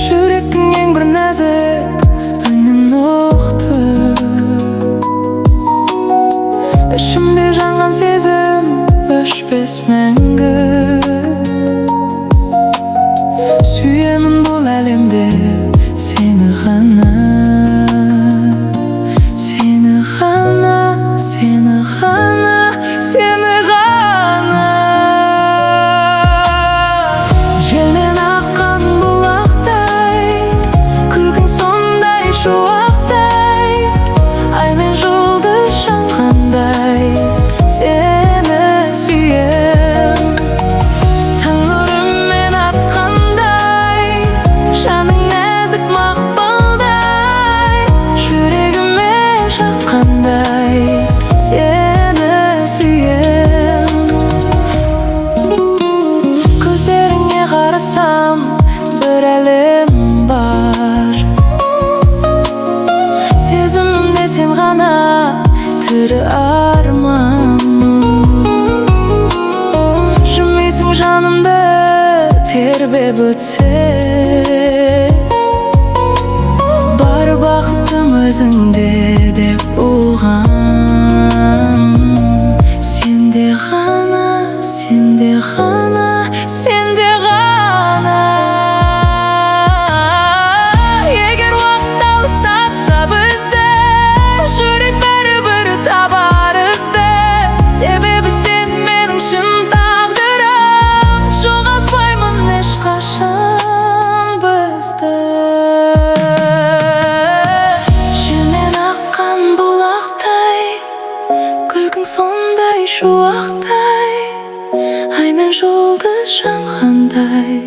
Жүректің ең бір нәзік үнін ұқты. Ішімде жанған сезім өшпес мәңгі. Сүйемін бұл әлемде сені ғана, сені ғана, сені ғана, сені ғана. Желмен аққан бұлақтай, күлкің сондай шуақтай, ай мен жұлдыз жанғандай сені сүйем. Таң нұрымен атқандай, жаның нәзік мақпалдай, жүрегіме жаққандай сені сүйем. Көздеріңе қарасам бір әлем бар, сезімімде сен ғана тірі арман. Жүрмейсің жанымды тербеп өтсе, бар бақытым өзіңде деп ұғам. Сенде ғана, сенде ғана, сенде ғана. Егер уақыт алыстатса бізді, жүрек бәрібір табар ізді. Себебі сен менің шын тағдырым, жоғалтпаймын ешқашан бізді. Желмен аққан бұлақтай, күлкің сондай шуақтай, ай мен жұлдыз жанғандай